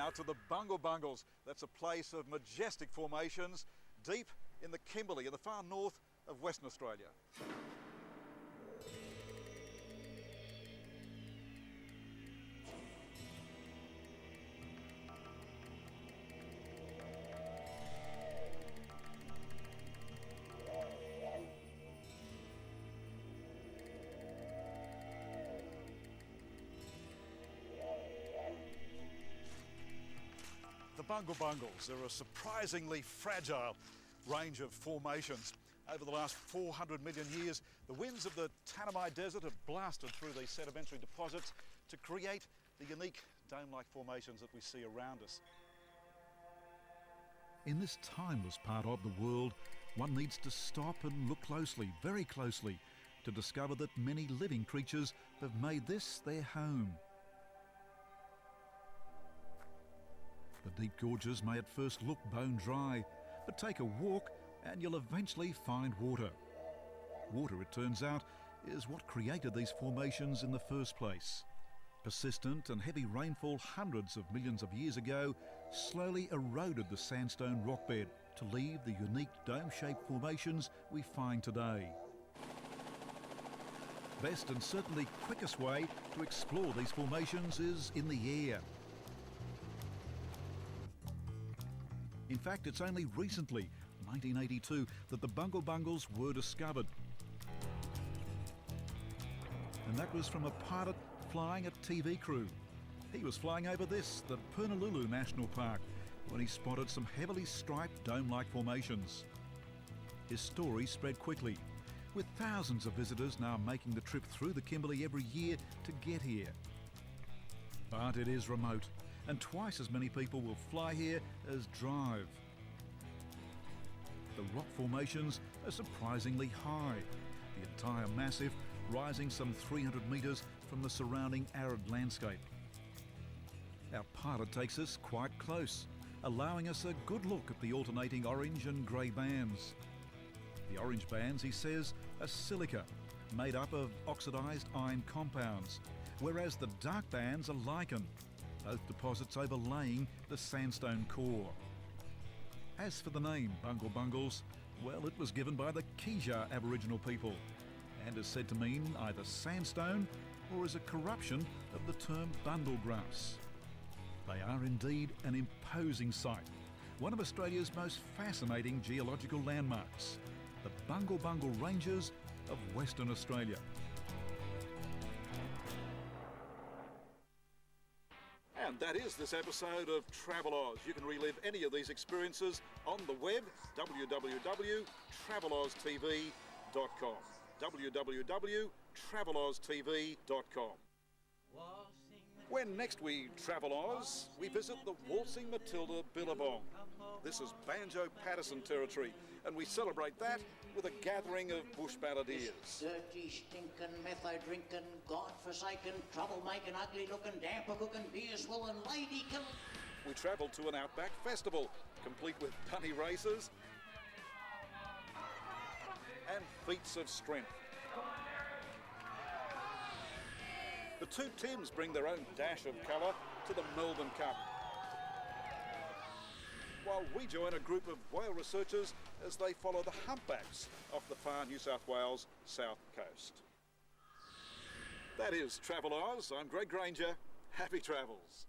now to the Bungle Bungles. That's a place of majestic formations deep in the Kimberley in the far north of Western Australia. The Bungle Bungles are a surprisingly fragile range of formations. Over the last 400 million years, the winds of the Tanami Desert have blasted through these sedimentary deposits to create the unique dome-like formations that we see around us. In this timeless part of the world, one needs to stop and look closely, very closely, to discover that many living creatures have made this their home. The deep gorges may at first look bone dry, but take a walk and you'll eventually find water. Water, it turns out, is what created these formations in the first place. Persistent and heavy rainfall hundreds of millions of years ago slowly eroded the sandstone rockbed to leave the unique dome-shaped formations we find today. Best and certainly quickest way to explore these formations is in the air. In fact, it's only recently, 1982, that the Bungle Bungles were discovered. And that was from a pilot flying a TV crew. He was flying over this, the Purnululu National Park, when he spotted some heavily striped dome-like formations. His story spread quickly, with thousands of visitors now making the trip through the Kimberley every year to get here. But it is remote, and twice as many people will fly here as drive. The rock formations are surprisingly high, the entire massif rising some 300 metres from the surrounding arid landscape. Our pilot takes us quite close, allowing us a good look at the alternating orange and grey bands. The orange bands, he says, are silica, made up of oxidised iron compounds, whereas the dark bands are lichen, both deposits overlaying the sandstone core. As for the name Bungle Bungles, well, it was given by the Kija Aboriginal people and is said to mean either sandstone or is a corruption of the term bundle grass. They are indeed an imposing sight, one of Australia's most fascinating geological landmarks, the Bungle Bungle Ranges of Western Australia. And that is this episode of TravelOz. You can relive any of these experiences on the web, www.traveloztv.com. www.traveloztv.com. When next we travel Oz, we visit the Waltzing Matilda Billabong. This is Banjo Patterson territory, and we celebrate that with a gathering of bush balladeers. Dirty, stinking, metho-drinking, God-forsaken, trouble-making, ugly-looking, damper-cooking, beer-swilling, lady-killing. We travel to an outback festival, complete with bunny races and feats of strength. The two Tims bring their own dash of colour to the Melbourne Cup, while we join a group of whale researchers as they follow the humpbacks off the far New South Wales south coast. That is TravelOz. I'm Greg Granger. Happy travels.